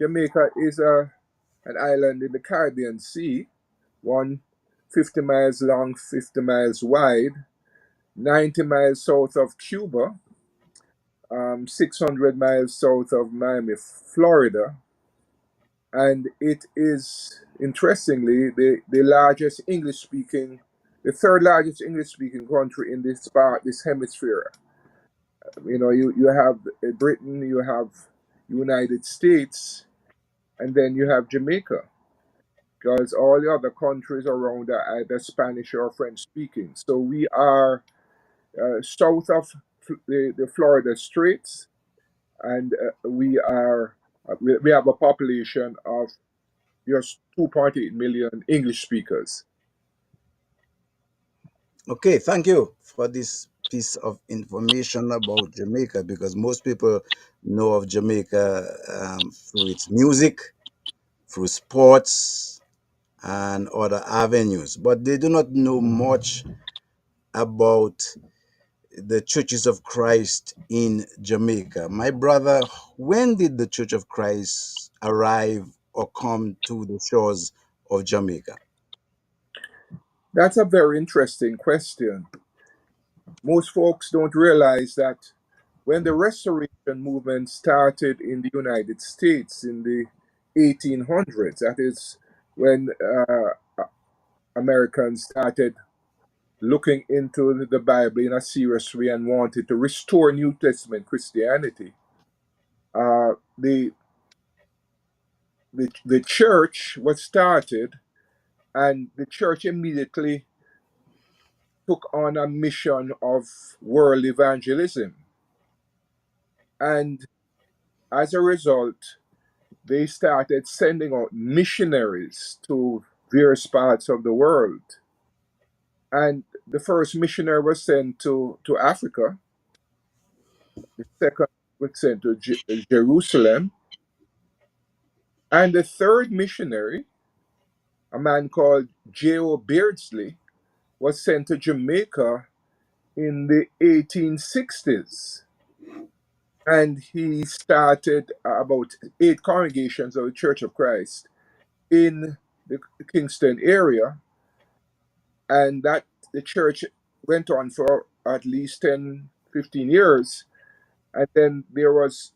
Jamaica is an island in the Caribbean Sea, 150 miles long, 50 miles wide, 90 miles south of Cuba, 600 miles south of Miami, Florida, and it is interestingly the largest English speaking, the third largest English speaking country in this hemisphere. You know, you have Britain, you have United States, and then you have Jamaica, because all the other countries around are either Spanish or French speaking. So we are south of the Florida Straits, and we have a population of just 2.8 million English speakers. Okay, thank you for this piece of information about Jamaica, because most people know of Jamaica through its music, through sports, and other avenues, but they do not know much about the churches of Christ in Jamaica. My brother, when did the Church of Christ arrive or come to the shores of Jamaica? That's a very interesting question. Most folks don't realize that when the Restoration movement started in the United States in the 1800s, that is when Americans started looking into the Bible in a serious way and wanted to restore New Testament Christianity. Uh, the, the church was started, and the church immediately took on a mission of world evangelism. And as a result, they started sending out missionaries to various parts of the world. And the first missionary was sent to Africa, the second was sent to Jerusalem, and the third missionary, a man called J.O. Beardsley, was sent to Jamaica in the 1860s. And he started about 8 congregations of the Church of Christ in the Kingston area, and that the church went on for at least 10, 15 years. And then there was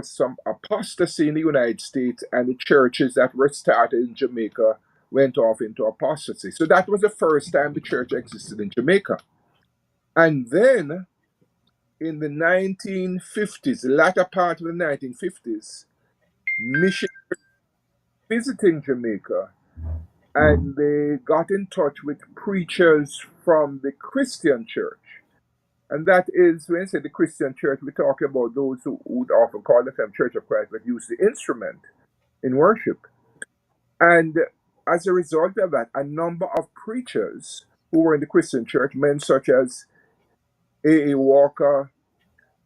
some apostasy in the United States, and the churches that were started in Jamaica went off into apostasy. So that was the first time the church existed in Jamaica. And then in the 1950s, the latter part of the 1950s, mission visiting Jamaica, and they got in touch with preachers from the Christian church. And that is, when I say the Christian church, we talk about those who would often call themselves Church of Christ, but use the instrument in worship. And as a result of that, a number of preachers who were in the Christian church, men such as A. Walker,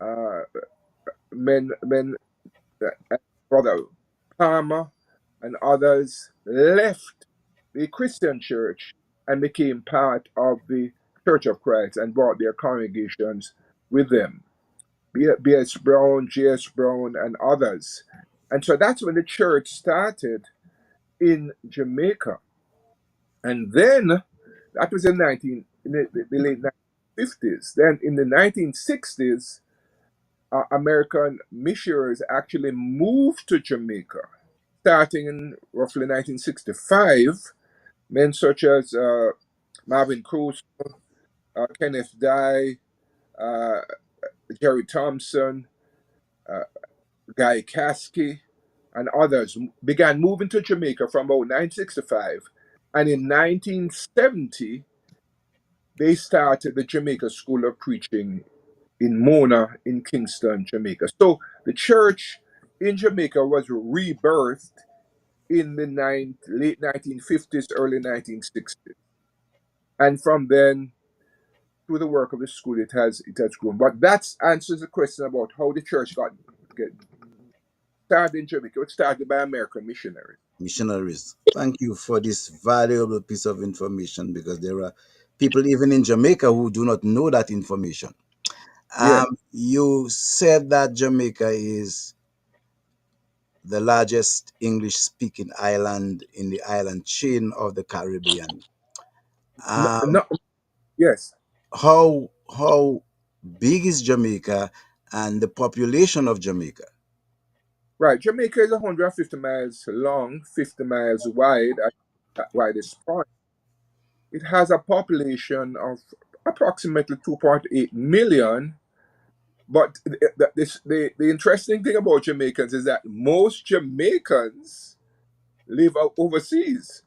uh, men Brother Palmer, and others, left the Christian church and became part of the Church of Christ and brought their congregations with them. B.S. Brown, J.S. Brown, and others. And so that's when the church started in Jamaica. And then that was in the late 1950s. Then in the 1960s, American missionaries actually moved to Jamaica, starting in roughly 1965. Men such as Marvin Cruz, Kenneth Dye, uh, Jerry Thompson, uh, Guy Caskey, and others began moving to Jamaica from about 1965. And in 1970, they started the Jamaica School of Preaching in Mona in Kingston, Jamaica. So the church in Jamaica was rebirthed in the late 1950s, early 1960s. And from then, through the work of the school, it has grown. But that answers the question about how the church get started in Jamaica. It was started by American missionaries. Missionaries. Thank you for this valuable piece of information, because there are people even in Jamaica who do not know that information. Yeah. You said that Jamaica is the largest English-speaking island in the island chain of the Caribbean. No, Um, no, yes, how big is Jamaica and the population of Jamaica? right. Jamaica is 150 miles long, 50 miles wide at that widest point. It has a population of approximately 2.8 million. But the interesting thing about Jamaicans is that most Jamaicans live out overseas.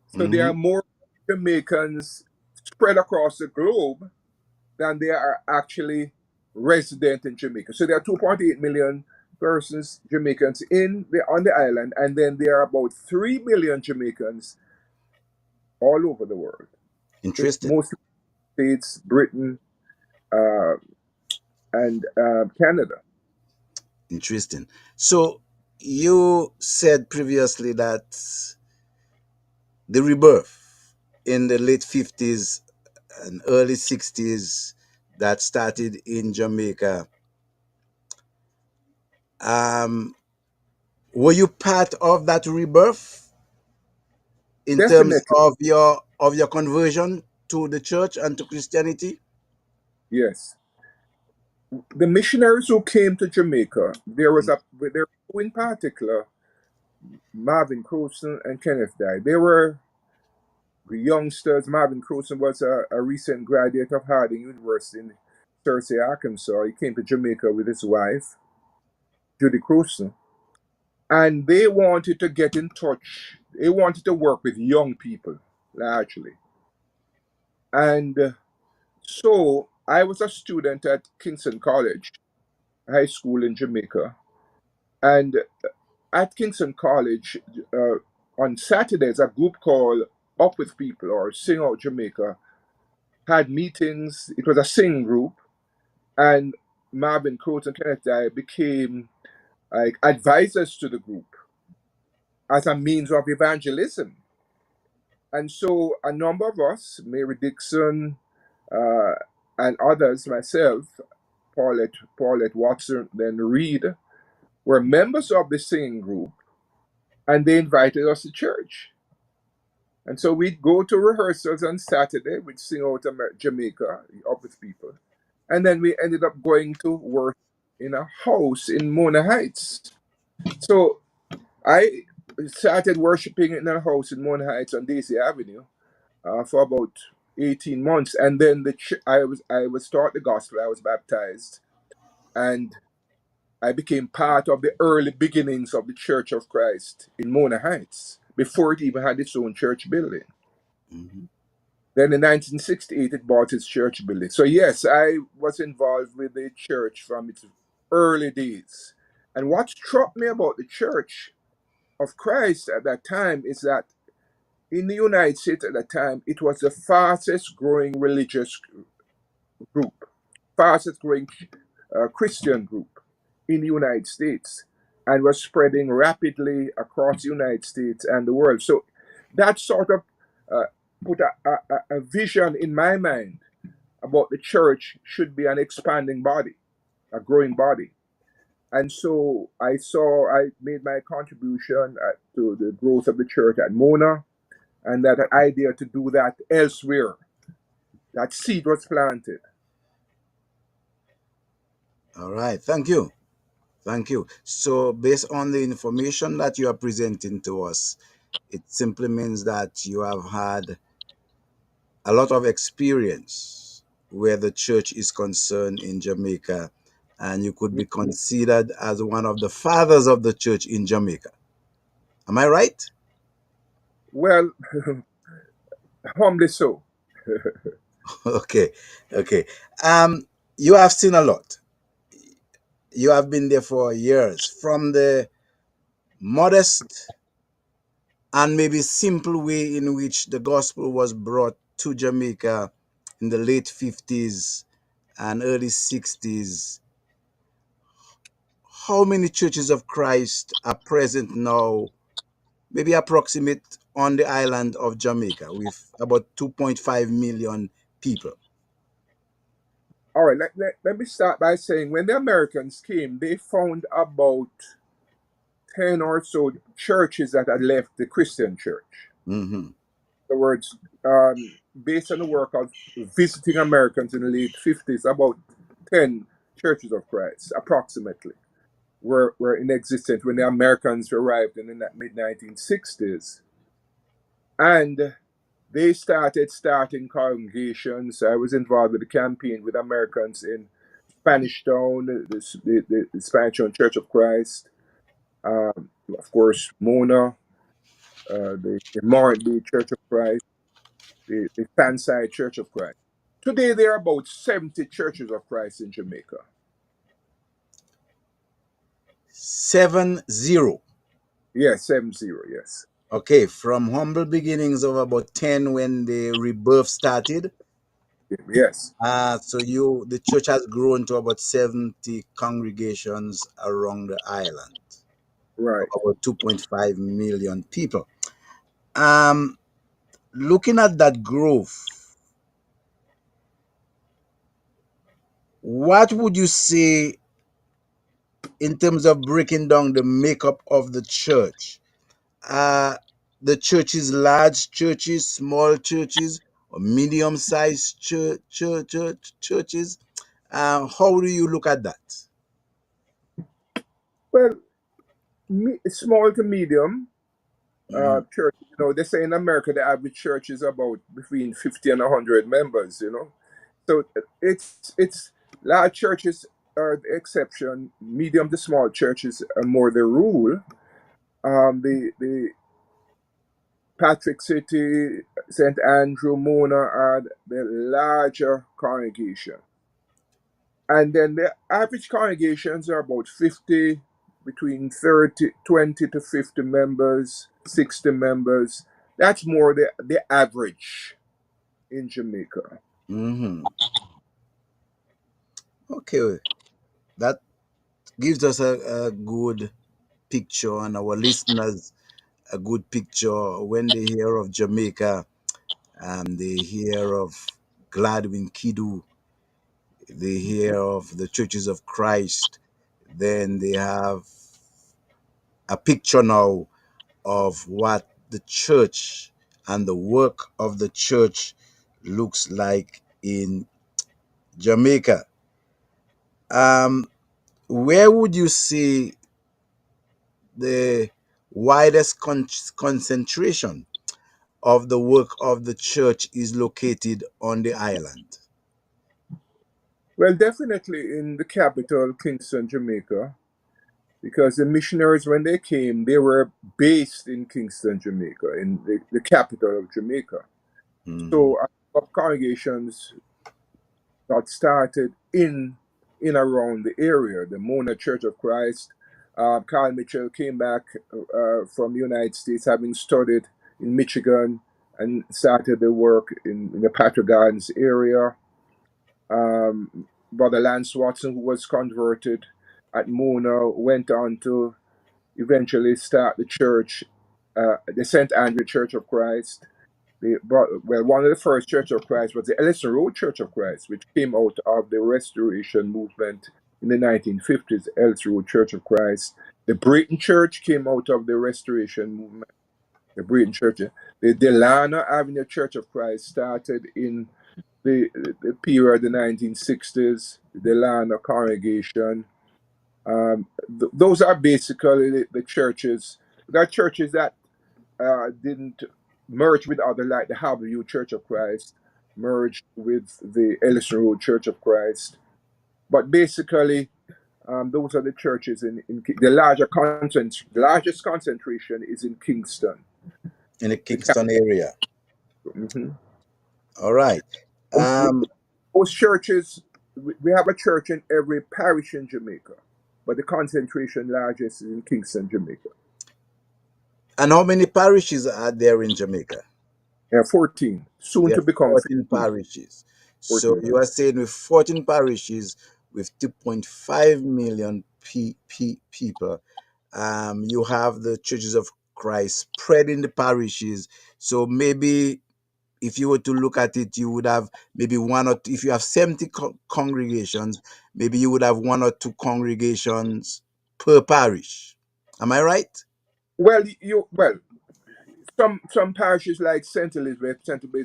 So there Hmm. are more Jamaicans spread across the globe than there are actually resident in Jamaica. So there are 2.8 million persons, Jamaicans on the island, and then there are about 3 million Jamaicans all over the world. Interesting. Mostly States, Britain, uh, and Canada. Interesting. So you said previously that the rebirth in the late 50s and early 60s that started in Jamaica. Um, were you part of that rebirth in terms Definitely, of your conversion to the church and to Christianity? yes. The missionaries who came to Jamaica, there were two in particular, Marvin Crewson and Kenneth Dye. They were youngsters. Marvin Crewson was a recent graduate of Harding University in Searcy, Arkansas. He came to Jamaica with his wife, Judy Crewson, and they wanted to get in touch. They wanted to work with young people, largely. And so I was a student at Kingston College, high school in Jamaica. And at Kingston College, uh, on Saturdays, a group called Up With People or Sing Out Jamaica had meetings. It was a sing group, and Marvin Coates and Kenneth Dye became like advisors to the group as a means of evangelism. And so a number of us, Mary Dixon, uh, and others, myself, Paulette Watson, then Reed, were members of the singing group, and they invited us to church. And so we'd go to rehearsals on Saturday, we'd sing out Jamaica, Up With People. And then we ended up going to work in a house in Mona Heights. So I started worshiping in a house in Mona Heights on Daisy Avenue for about 18 months. And then I was taught the gospel, I was baptized, and I became part of the early beginnings of the Church of Christ in Mona Heights before it even had its own church building. Mhm. Then in 1968, it bought its church building. So, yes, I was involved with the church from its early days. And what struck me about the Church of Christ at that time is that in the United States at that time, it was the fastest growing religious group, fastest growing Christian group in the United States, and was spreading rapidly across the United States and the world. So that sort of uh, put a vision in my mind about the church should be an expanding body, a growing body. And so I made my contribution to the growth of the church at Mona, and that idea to do that elsewhere. That seed was planted. All right. Thank you. Thank you. So, based on the information that you are presenting to us, it simply means that you have had a lot of experience where the church is concerned in Jamaica, and you could be considered as one of the fathers of the church in Jamaica. Am I right? Well, humbly so. Okay, okay. You have seen a lot. You have been there for years, from the modest and maybe simple way in which the gospel was brought to Jamaica in the late 50s and early 60s. How many churches of Christ are present now, maybe approximate on the island of Jamaica with about 2.5 million people? All right, let me start by saying when the Americans came, they found about 10 or so churches that had left the Christian church. Mm-hmm. In other words, based on the work of visiting Americans in the late 50s, about 10 churches of Christ, approximately, were in existence when the Americans arrived in the mid 1960s. And they starting congregations. I was involved with the campaign with Americans in Spanish Town, the Spanish Town Church of Christ, of course, Mona, the Martin Church of Christ, the Fanside Church of Christ. Today, there are about 70 churches of Christ in Jamaica. 70. Yes, 70, yes. Okay, from humble beginnings of about 10 when the rebirth started. Yes, So the church has grown to about 70 congregations around the island of right. about 2.5 million people. Um, Looking at that growth, what would you say in terms of breaking down the makeup of the church? Uh, the churches, large churches, small churches, or medium-sized churches. How do you look at that? Well, small to medium Mhm. church. They say in America the average church is about between 50 and 100 members. So it's large churches are the exception. Medium to small churches are more the rule. The Patrick City, St. Andrew, Mona are the larger congregation. And then the average congregations are about 50, between 20 to 50 members, 60 members. That's more the average in Jamaica. Mhm. Okay, that gives us a good picture, and our listeners a good picture when they hear of Jamaica. They hear of Gladwyn Kiddoe, they hear of the churches of Christ, then they have a picture now of what the church and the work of the church looks like in Jamaica. Um, where would you see the widest concentration of the work of the church is located on the island? Well, definitely in the capital, Kingston, Jamaica, because the missionaries, when they came, they were based in Kingston, Jamaica, in the capital of Jamaica. Hmm. So our congregations got started in around the area. The Mona Church of Christ. Carl Mitchell came back from the United States, having studied in Michigan, and started the work in the Patrick Gardens area. Brother Lance Watson, who was converted at Mona, went on to eventually start the church, the St. Andrew Church of Christ. One of the first Church of Christ was the Ellison Road Church of Christ, which came out of the Restoration movement in the 1950s, Ellison Road Church of Christ. The Breton Church came out of the Restoration movement, the Breton Church. The Delano Avenue Church of Christ started in the period of the 1960s, the Delano congregation. Those are basically the churches. There are churches that didn't merge with other, like the Harborview Church of Christ, merged with the Ellison Road Church of Christ. But basically, those are the churches the the largest concentration is in Kingston, In the the Kingston capital. area. Mhm. All right. Um, Most churches, we have a church in every parish in Jamaica, but the concentration largest is in Kingston, Jamaica. and how many parishes are there in Jamaica? Yeah, 14, soon There to are become 14 15. parishes. So 14. you are saying with 14 parishes with 2.5 million people, you have the churches of Christ spread in the parishes. So maybe if you were to look at it, you would have maybe one or two, if you have 70 congregations, maybe you would have one or two congregations per parish. Am I right? Well, some parishes like St. Elizabeth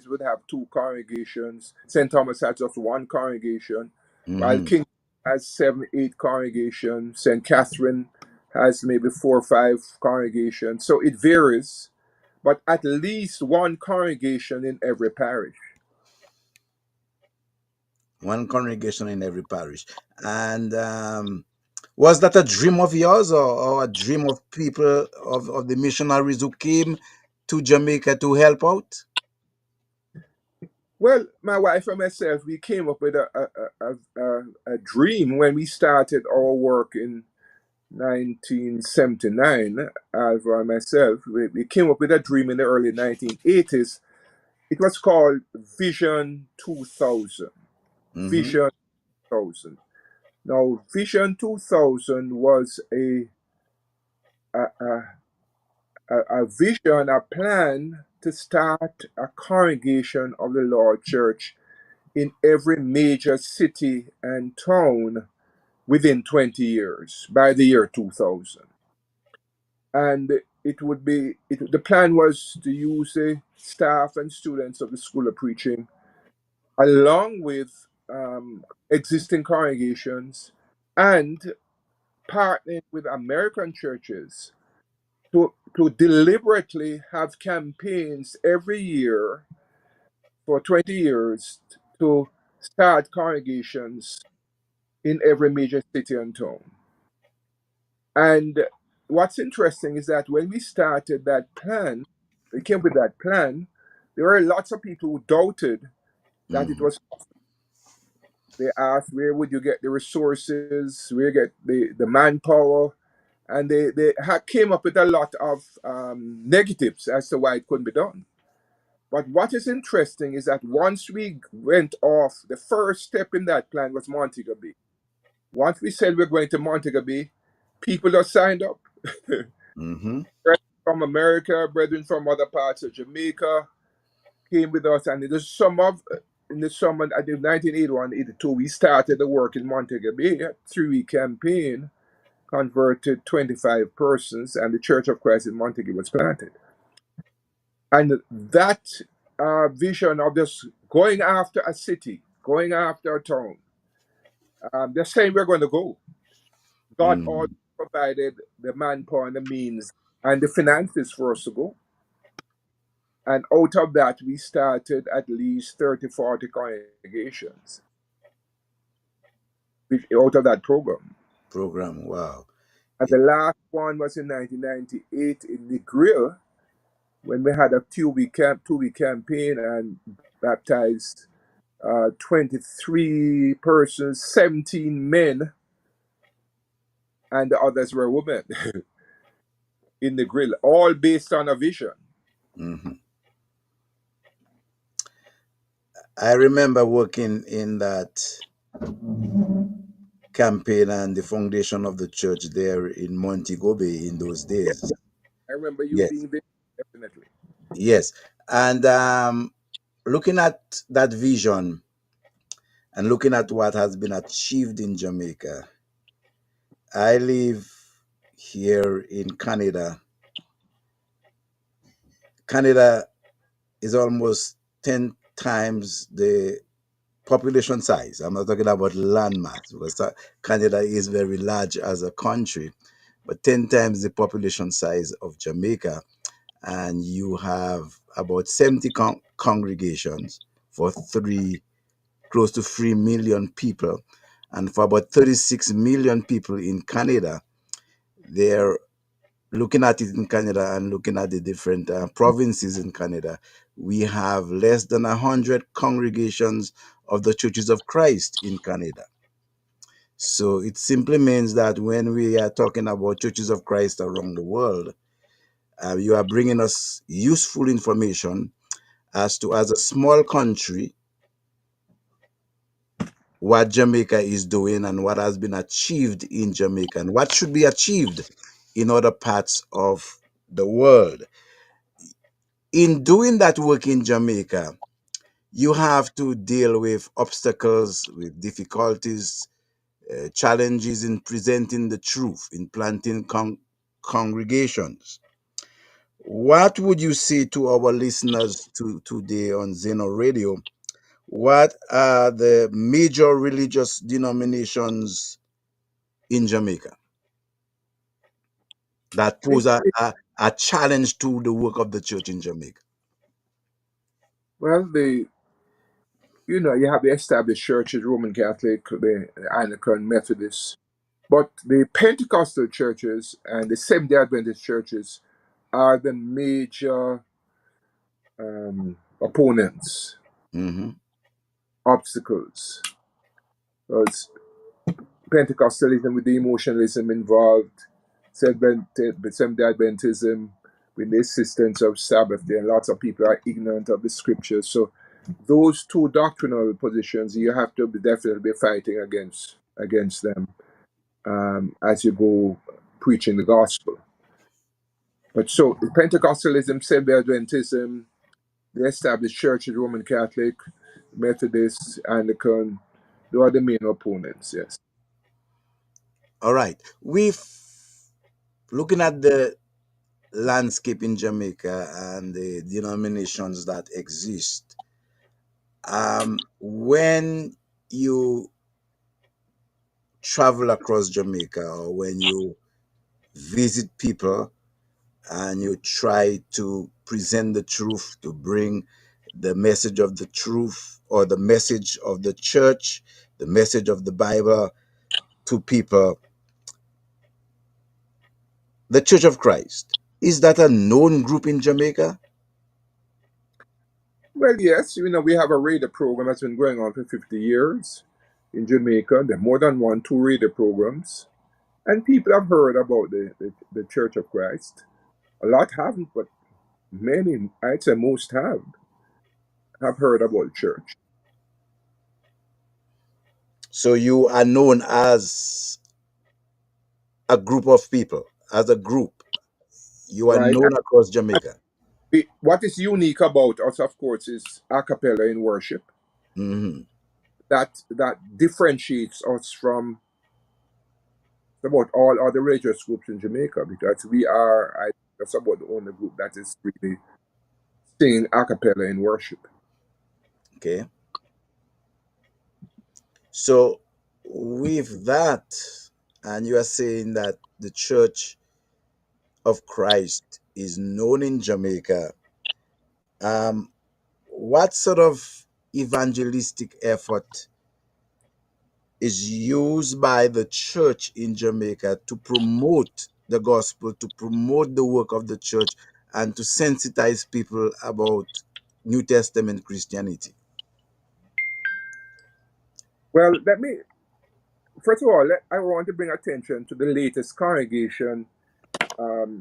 would have two congregations. St. Thomas has just one congregation, while Mm-hmm. King has seven, eight congregations. St. Catherine has maybe four or five congregations. So it varies, but at least one congregation in every parish. One congregation in every parish. And was that a dream of yours, or a dream of people, of the missionaries who came to Jamaica to help out? Well, my wife and myself, we came up with a dream when we started our work in 1979. Alva and myself, we came up with a dream in the early 1980s. It was called Vision 2000. Mm-hmm. Vision 2000. Now, Vision 2000 was a, a, a vision, a plan to start a congregation of the Lord Church in every major city and town within 20 years by the year 2000. And the plan was to use the staff and students of the School of Preaching along with existing congregations and partnering with American churches to deliberately have campaigns every year for 20 years to start congregations in every major city and town. And what's interesting is that when we started that plan, we came with that plan, there were lots of people who doubted that it Mm-hmm. was. They asked, where would you get the resources, where you get the manpower, and came up with a lot of negatives as to why it couldn't be done. But what is interesting is that once we went off, the first step in that plan was Montego Bay. Once we said we're going to Montego Bay, people just signed up. Mm-hmm. Brethren from America, brethren from other parts of Jamaica came with us, and in the summer, I think 1981, 82, we started the work in Montego Bay, a 3-week campaign, converted 25 persons, and the Church of Christ in Montego was planted. And that vision of just going after a city, going after a town, they're saying we're going to go. God Mm-hmm. also provided the manpower and the means and the finances for us to go. And out of that, we started at least 30, 40 congregations out of that program. Program. Wow. And the last one was in 1998 in the Grill when we had a 2-week campaign and baptized 23 persons, 17 men, and the others were women in the Grill, all based on a vision. Mm-hmm. I remember working in that campaign and the foundation of the church there in Montego Bay in those Yeah, days. I remember you Yes, being there, definitely. yes. And looking at that vision and looking at what has been achieved in Jamaica, I live here in Canada. Canada is almost 10 times the population size. I'm not talking about land mass because Canada is very large as a country, but 10 times the population size of Jamaica. And you have about 70 congregations for close to 3 million people. And for about 36 million people in Canada, they're looking at it in Canada and looking at the different provinces in Canada. We have less than 100 congregations of the Churches of Christ in Canada. So it simply means that when we are talking about Churches of Christ around the world, you are bringing us useful information as to, as a small country, what Jamaica is doing and what has been achieved in Jamaica and what should be achieved in other parts of the world. In doing that work in Jamaica, you have to deal with obstacles, with difficulties, challenges in presenting the truth, in planting congregations. What would you say to our listeners today on Zeno Radio? What are the major religious denominations in Jamaica that pose a challenge to the work of the church in Jamaica? Well, you have the established churches, Roman Catholic, the Anglican, Methodist, but the Pentecostal churches and the Seventh-day Adventist churches are the major opponents, Hmm. obstacles. Because Pentecostalism with the emotionalism involved, Seventh-day Adventism with the existence of Sabbath day, and lots of people are ignorant of the scriptures. So those two doctrinal positions, you have to definitely be fighting against them as you go preaching the gospel. But so Pentecostalism, Seventh-day Adventism, the established churches, Roman Catholic, Methodist, Anglican, they are the main opponents. Yes. All right. We've looking at the landscape in Jamaica and the denominations that exist. When you travel across Jamaica or when you visit people and you try to present the truth, to bring the message of the truth or the message of the church, the message of the Bible to people, the Church of Christ, is that a known group in Jamaica? Well, yes, we have a radio program that's been going on for 50 years in Jamaica. There are more than one, two radio programs. And people have heard about the Church of Christ. A lot haven't, but many, I'd say most have heard about the church. So you are known as a group of people, as a group. You are Right? known across Jamaica. What is unique about us, of course, is a cappella in worship. Hmm. That differentiates us from about all other religious groups in Jamaica because that's about the only group that is really singing a cappella in worship. Okay. So with that, and you are saying that the Church of Christ is known in Jamaica, um, what sort of evangelistic effort is used by the church in Jamaica to promote the gospel, to promote the work of the church, and to sensitize people about New Testament Christianity? Well, first of all, I want to bring attention to the latest congregation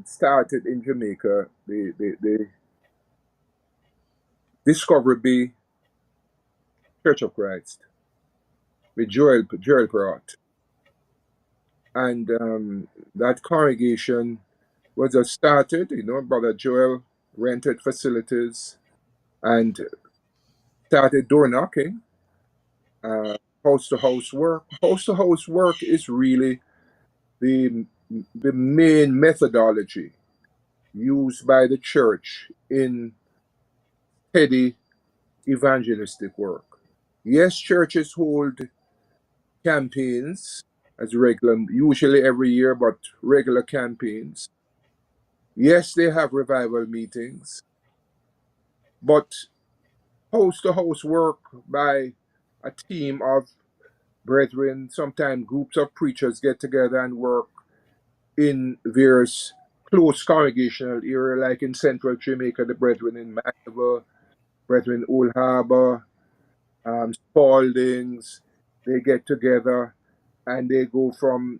started in Jamaica, the Discovery Bay Church of Christ with Joel Perot. And that congregation was just started, Brother Joel rented facilities and started door knocking, house to house work. House to house work is really the, the main methodology used by the church in steady evangelistic work. Yes, churches hold campaigns as regular, usually every year, but regular campaigns. Yes, they have revival meetings, but house to house work by a team of brethren, sometimes groups of preachers get together and work in various close congregational area, like in central Jamaica, the brethren in Manitoba, brethren in Old Harbor, Spaldings, they get together and they go from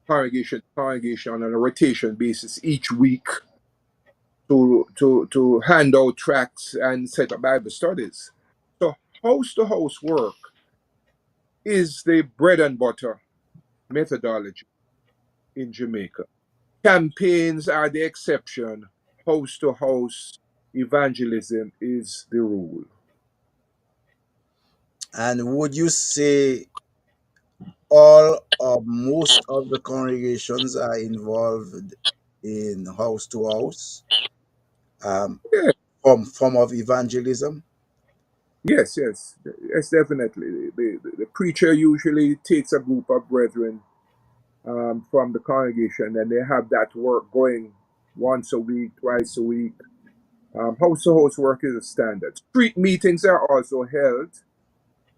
congregation to congregation on a rotation basis each week to hand out tracts and set up Bible studies. So house to house work is the bread and butter methodology in Jamaica. Campaigns are the exception. House to house evangelism is the rule. And would you say all or most of the congregations are involved in house to house um, Yeah, form of evangelism. yes, yes, yes, definitely. The preacher usually takes a group of brethren from the congregation, and they have that work going once a week, twice a week. House to house work is a standard. Street meetings are also held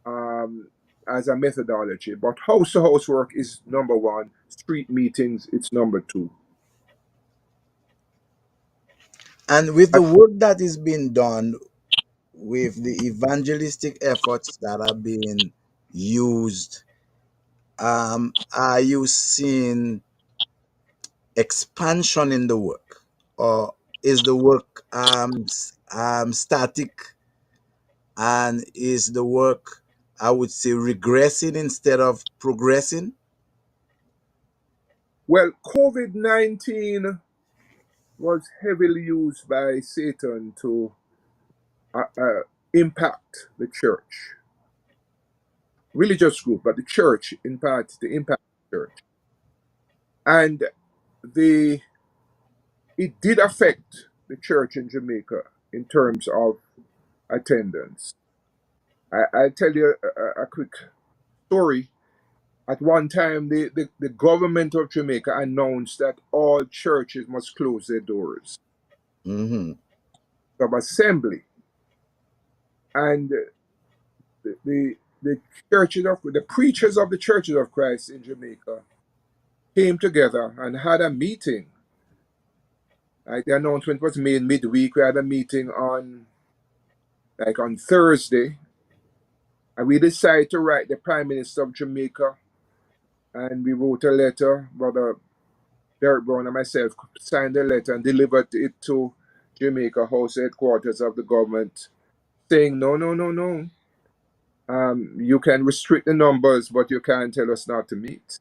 um, as a methodology, but house to house work is number one. Street meetings, it's number two. And with the work that is being done, with the evangelistic efforts that are being used, are you seeing expansion in the work, or is the work static, and is the work, I would say, regressing instead of progressing? Well, COVID 19 was heavily used by Satan to impact the church, religious group, but the church, in part, to impact the church. And the it did affect the church in Jamaica in terms of attendance. I'll tell you a quick story. At one time, the government of Jamaica announced that all churches must close their doors Hmm. of assembly. And the churches of the preachers of the churches of Christ in Jamaica came together and had a meeting. The announcement was made midweek. We had a meeting on Thursday, and we decided to write the Prime Minister of Jamaica, and we wrote a letter. Brother Derek Brown and myself signed the letter and delivered it to Jamaica House headquarters of the government, saying, no, no, no, no. You can restrict the numbers, but you can't tell us not to meet.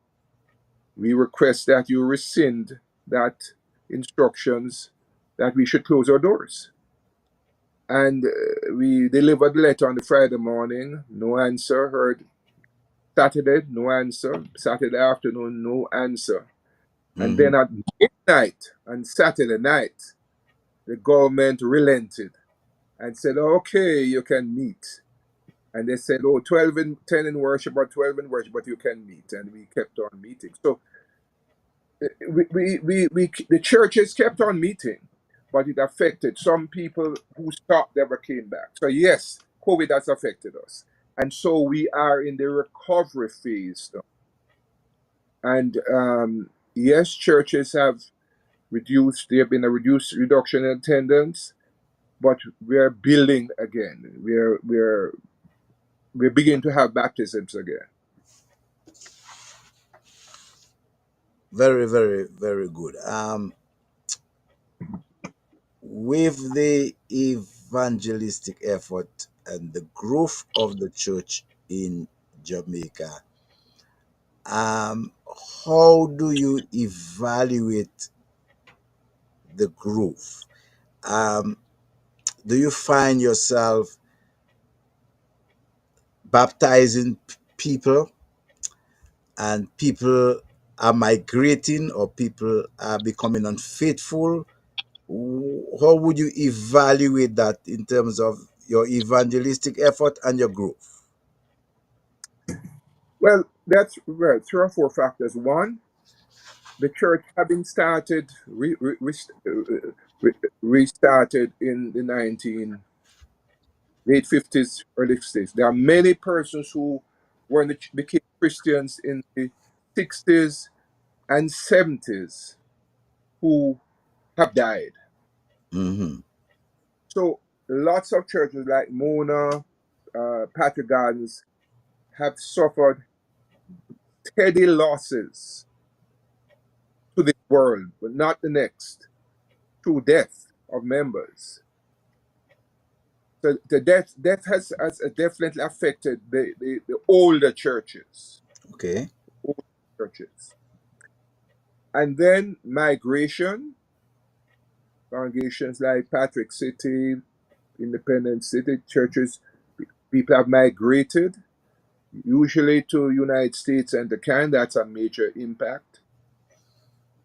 We request that you rescind that instructions that we should close our doors. And we delivered the letter on the Friday morning, no answer. Heard Saturday, no answer. Saturday afternoon, no answer. And Hmm. then at midnight on Saturday night, the government relented and said, okay, you can meet. And they said, oh, 12 and 10 in worship or 12 in worship, but you can meet. And we kept on meeting. So the churches kept on meeting, but it affected some people who stopped never came back. So yes, COVID has affected us, and so we are in the recovery phase now. And yes, churches have reduced. There have been a reduction in attendance, but we are building again. We're beginning to have baptisms again. Very, very, very good. With the evangelistic effort and the growth of the church in Jamaica, how do you evaluate the growth? Um, do you find yourself baptizing people, and people are migrating, or people are becoming unfaithful? How would you evaluate that in terms of your evangelistic effort and your growth? Well, that's well, three or four factors. One, the church having started restarted in the late 50s, early 60s. There are many persons who became Christians in the 60s and 70s who have died. Hmm. So lots of churches like Mona, Patrick Gardens have suffered steady losses to this world, but not the next, through death of members. So the death has definitely affected the older churches, Okay. older churches. And then migration, congregations like Patrick City, Independent City churches, people have migrated. usually to United States and to Canada. That's a major impact.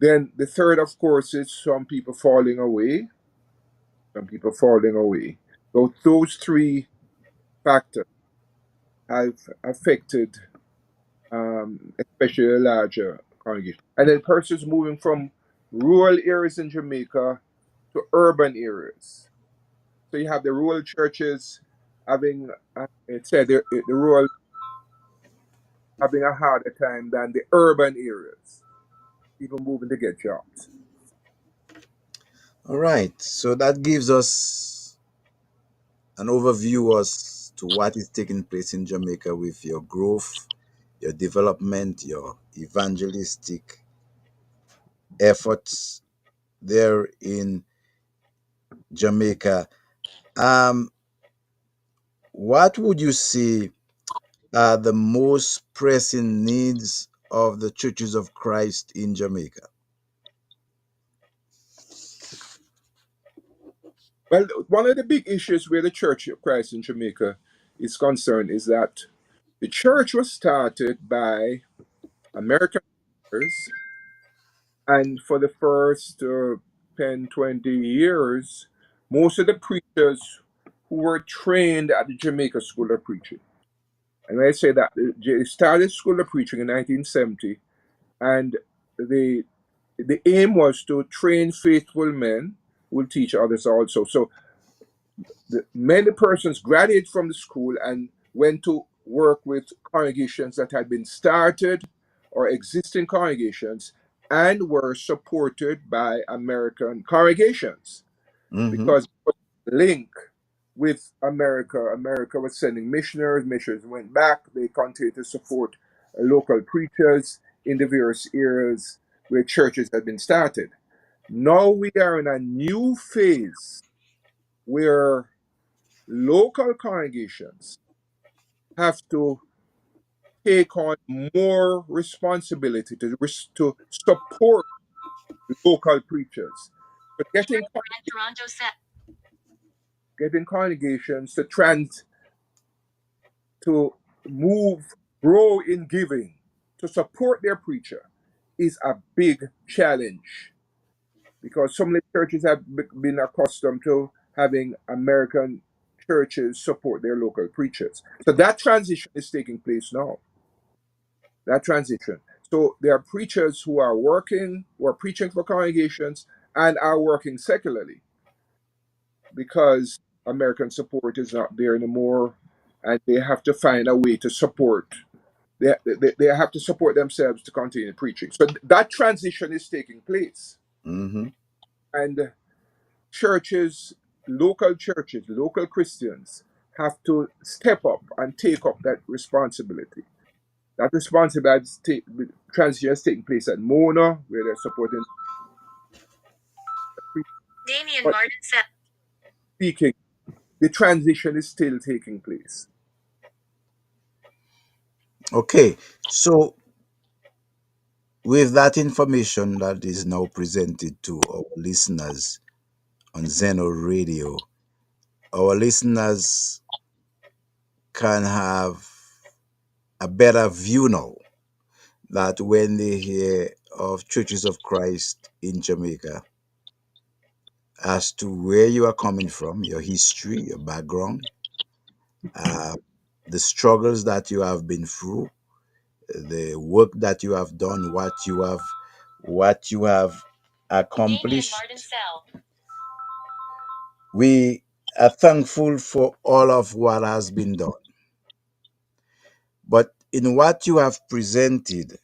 Then the third, of course, is some people falling away. Some people falling away. So those three factors have affected, especially a larger congregation. And then persons moving from rural areas in Jamaica to urban areas. So you have the rural churches having, it said, the rural having a harder time than the urban areas, even moving to get jobs. All right. So that gives us an overview as to what is taking place in Jamaica with your growth, your development, your evangelistic efforts there in Jamaica. Um, what would you say are the most pressing needs of the churches of Christ in Jamaica? Well, one of the big issues where the Church of Christ in Jamaica is concerned is that the church was started by American preachers, and for the first 10, 20 years, most of the preachers who were trained at the Jamaica School of Preaching. And when I say that, they started School of Preaching in 1970, and the the aim was to train faithful men who will teach others also. So many persons graduated from the school and went to work with congregations that had been started or existing congregations and were supported by American congregations Mm-hmm. because it was a link with America. America was sending missionaries, missionaries went back, they continued to support local preachers in the various areas where churches had been started. Now we are in a new phase where local congregations have to take on more responsibility to support local preachers. So getting congregations to move, grow in giving, to support their preacher is a big challenge because some of the churches have been accustomed to having American churches support their local preachers. So that transition is taking place now. That transition. So there are preachers who are preaching for congregations and are working secularly because American support is not there anymore, and they have to find a way to support. They have to support themselves to continue preaching. So that transition is taking place, Mm-hmm. and churches, local Christians have to step up and take up that responsibility. That responsibility transition is taking place at Mona, where they're supporting preaching. But speaking, the transition is still taking place. Okay. So with that information that is now presented to our listeners on Zeno Radio, our listeners can have a better view now that when they hear of Churches of Christ in Jamaica, as to where you are coming from, your history, your background, uh, the struggles that you have been through, the work that you have done, what you have accomplished. We are thankful for all of what has been done. But in what you have presented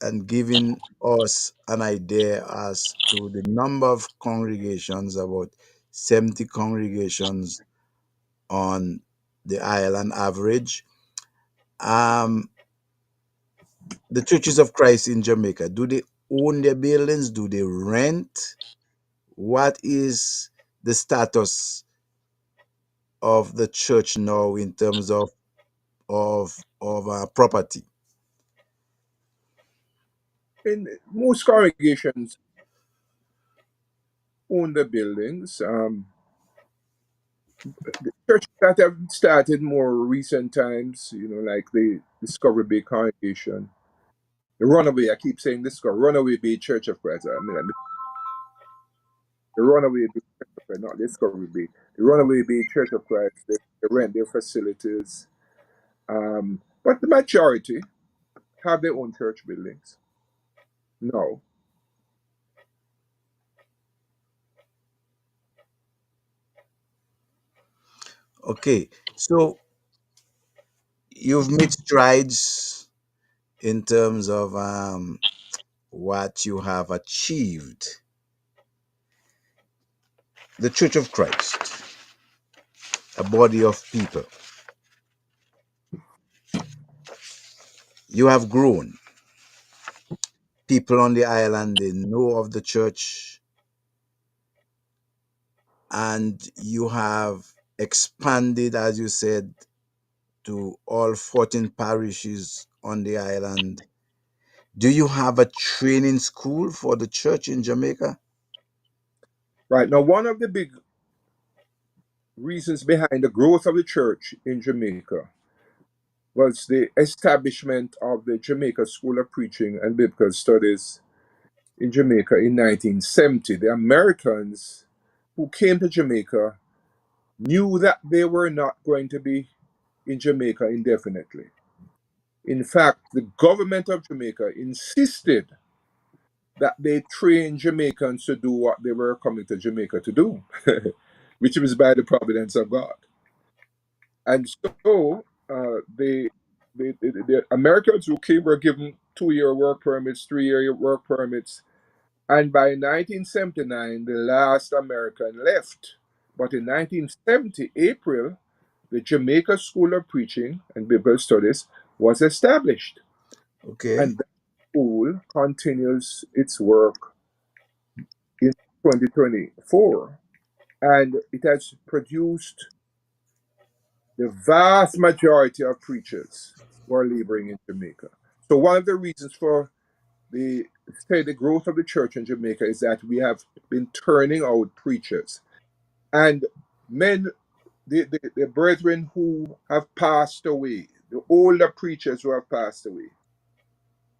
and given us an idea as to the number of congregations, about 70 congregations on the island average, um, the Churches of Christ in Jamaica, do they own their buildings? Do they rent? What is the status of the church now in terms of property? And most congregations own the buildings. churches that have started more recent times, like the Discovery Bay Congregation, the Runaway. I keep saying Discovery Runaway Bay Church of Christ. The Runaway Bay Church of Christ, not Discovery Bay. The Runaway Bay Church of Christ. They rent their facilities, but the majority have their own church buildings. No. Okay, so you've made strides in terms of what you have achieved. The Church of Christ, a body of people. You have grown. People on the island, they know of the church, and you have expanded, as you said, to all 14 parishes on the island. Do you have a training school for the church in Jamaica? Right. Now, one of the big reasons behind the growth of the church in Jamaica was the establishment of the Jamaica School of Preaching and Biblical Studies in Jamaica in 1970. The Americans who came to Jamaica knew that they were not going to be in Jamaica indefinitely. In fact, the government of Jamaica insisted that they train Jamaicans to do what they were coming to Jamaica to do, which was by the providence of God. And so the Americans who came were given 2-year work permits, 3-year work permits, and by 1979, the last American left. But in 1970, April, the Jamaica School of Preaching and Biblical Studies was established. Okay. And that school continues its work in 2024. And it has produced the vast majority of preachers who are laboring in Jamaica. So, one of the reasons for the steady growth of the church in Jamaica is that we have been turning out preachers. And men, the brethren who have passed away, the older preachers who have passed away,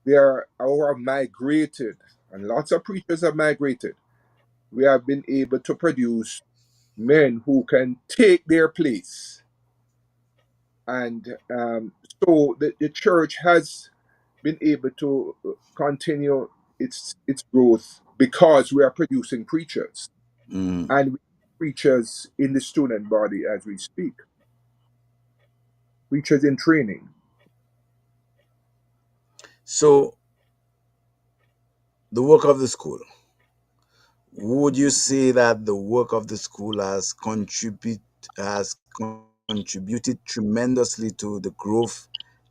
they are or have migrated, and lots of preachers have migrated. We have been able to produce men who can take their place. And so the church has been able to continue its growth because we are producing preachers, Mm. and we have preachers in the student body as we speak, preachers in training. So, the work of the school. Would you say that the work of the school has contributed tremendously to the growth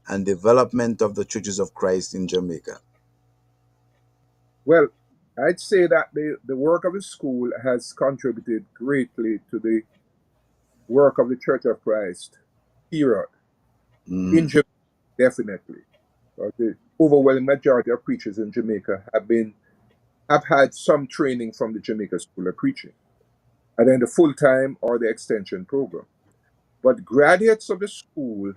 and development of the churches of Christ in Jamaica? Well, I'd say that the work of the school has contributed greatly to the work of the Church of Christ, period. In Mm. Jamaica, definitely. The overwhelming majority of preachers in Jamaica have had some training from the Jamaica School of Preaching, and then the full time or the extension program. But graduates of the school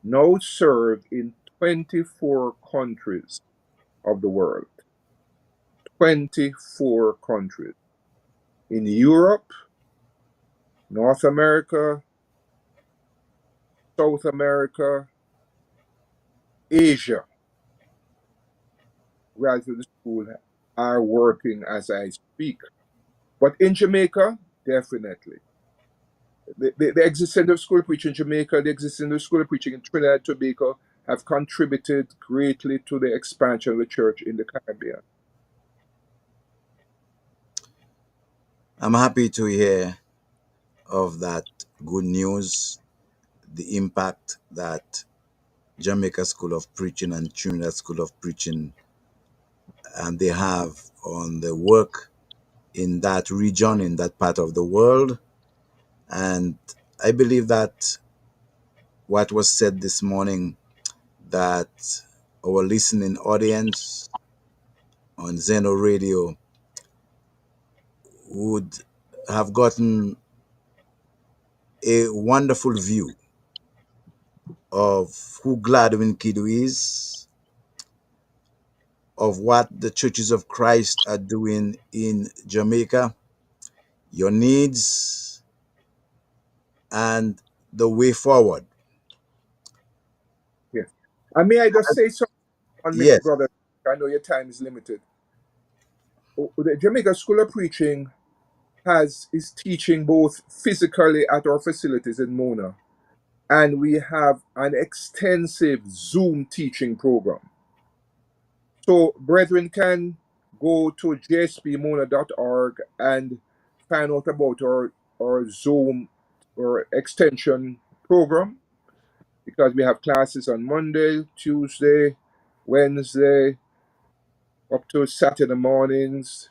now serve in 24 countries of the world. 24 countries. In Europe, North America, South America, Asia. Graduates of the school are working as I speak. But in Jamaica, definitely. The existence of school preaching in Jamaica, the existence of school preaching in Trinidad and Tobago have contributed greatly to the expansion of the church in the Caribbean. I'm happy to hear of that good news, the impact that Jamaica School of Preaching and Trinidad School of Preaching and they have on the work in that region, in that part of the world. And I believe that what was said this morning, that our listening audience on Zeno Radio would have gotten a wonderful view of who Gladwin Kiddoe is, of what the churches of Christ are doing in Jamaica, your needs, and the way forward. Yes. And may I just say something 1 minute, Yes. brother? I know your time is limited. The Jamaica School of Preaching is teaching both physically at our facilities in Mona, and we have an extensive Zoom teaching program. So brethren can go to jspmona.org and find out about our Zoom or extension program, because we have classes on Monday, Tuesday, Wednesday, up to Saturday mornings,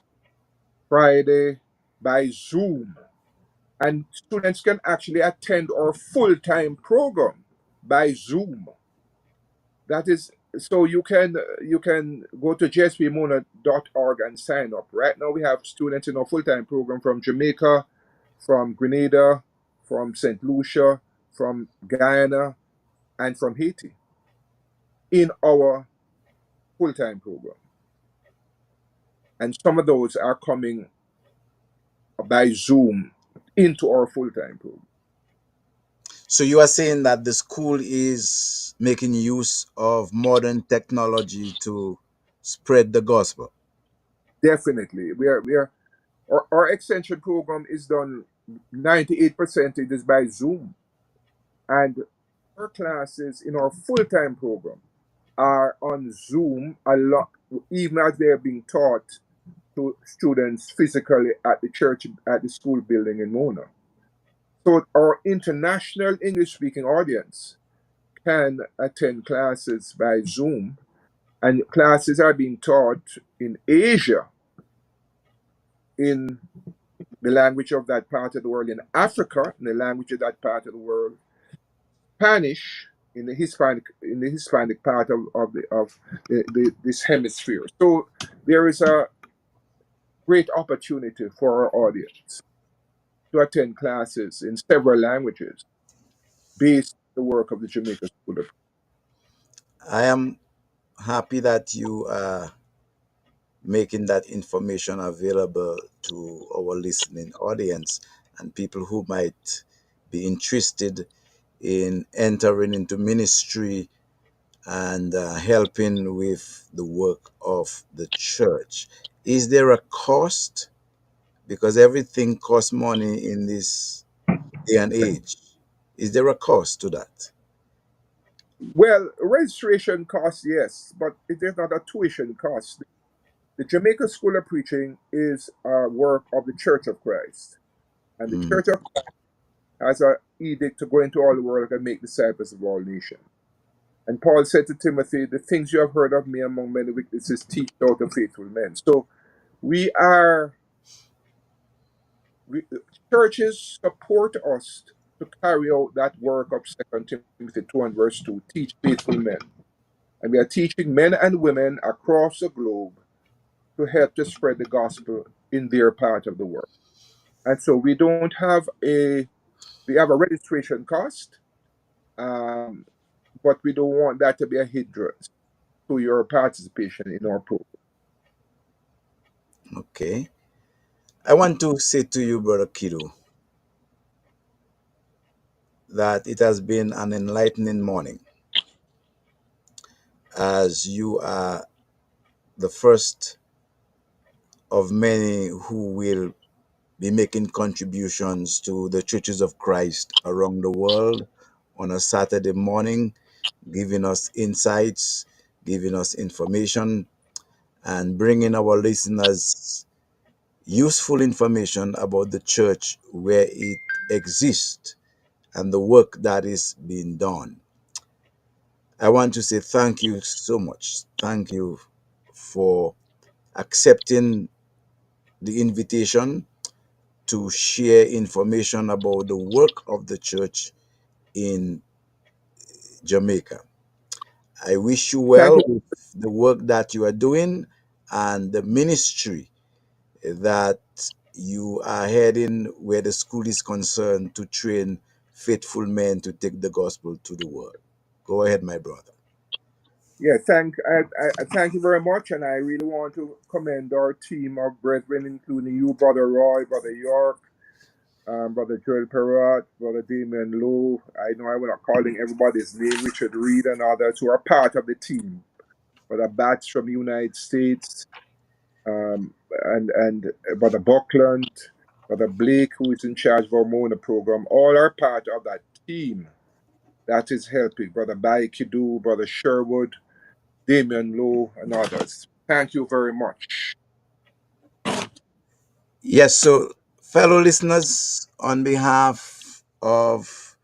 Friday, by Zoom. And students can actually attend our full-time program by Zoom. That is, so you can go to jspmona.org and sign up. Right now we have students in our full-time program from Jamaica, from Grenada, from St. Lucia, from Guyana, and from Haiti in our full-time program. And some of those are coming by Zoom into our full-time program. So you are saying that the school is making use of modern technology to spread the gospel. Definitely. We are our extension program is done 98% it is by Zoom. And our classes in our full-time program are on Zoom a lot, even as they're being taught to students physically at the church, at the school building in Mona. So our international English speaking audience can attend classes by Zoom, and classes are being taught in Asia, in the language of that part of the world, in Africa, in the language of that part of the world, Spanish in the Hispanic part of this hemisphere. So there is a great opportunity for our audience to attend classes in several languages based on the work of the Jamaica School of. I am happy that you are making that information available to our listening audience and people who might be interested in entering into ministry and helping with the work of the church. Is there a cost? Because everything costs money in this day and age. Is there a cost to that? Well, registration costs, yes, but it is not a tuition cost. The Jamaica School of Preaching is a work of the Church of Christ. And the Mhm. Church of Christ has an edict to go into all the world and make disciples of all nations. And Paul said to Timothy, the things you have heard of me among many witnesses, teach out of faithful men. So we are, we, churches support us to carry out that work of 2 Timothy 2 and verse 2, teach faithful men. And we are teaching men and women across the globe to help to spread the gospel in their part of the world. And so we have a registration cost, um, but we don't want that to be a hindrance to your participation in our program. Okay. I want to say to you, Brother Kiddoe, that it has been an enlightening morning as you are the first of many who will be making contributions to the churches of Christ around the world on a Saturday morning, giving us insights, giving us information, and bringing our listeners useful information about the church where it exists and the work that is being done. I want to say thank you so much. Thank you for accepting the invitation to share information about the work of the church in Jamaica. I wish you Thank well you. with the work that you are doing and the ministry that you are heading where the school is concerned to train faithful men to take the gospel to the world. Go ahead, my brother. Yeah, thank you very much, and I really want to commend our team of brethren, including you, Brother Roy, Brother York, Brother Joel Perrott, Brother Damien Lowe. I know I will not calling everybody's name, Richard Reed and others who are part of the team. Brother Bats from the United States, and Brother Buckland, Brother Blake, who is in charge of our Mona program, all are part of that team that is helping. Brother Bai Kiddoe, Brother Sherwood, Damien Lowe, and others. Thank you very much. Yes, so fellow listeners, on behalf of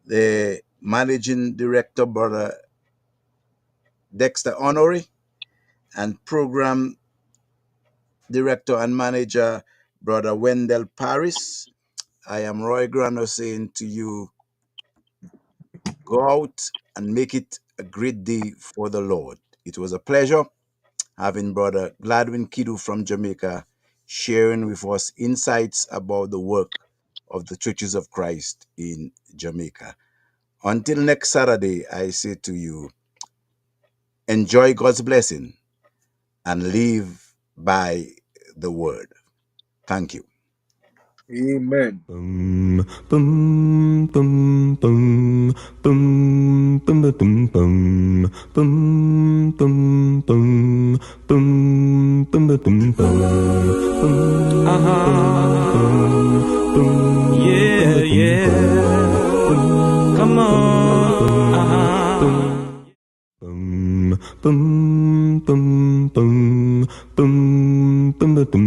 the managing director, Brother Dexter Honoré, and program director and manager, Brother Wendell Paris, I am Roy Graneau saying to you, go out and make it a great day for the Lord. It was a pleasure having Brother Goldwyn Kiddoe from Jamaica sharing with us insights about the work of the Churches of Christ in Jamaica. Until next Saturday, I say to you, enjoy God's blessing and live by the word. Thank you. Amen. Bum bum bum bum bum bum bum bum bum bum bum bum bum bum Yeah, yeah.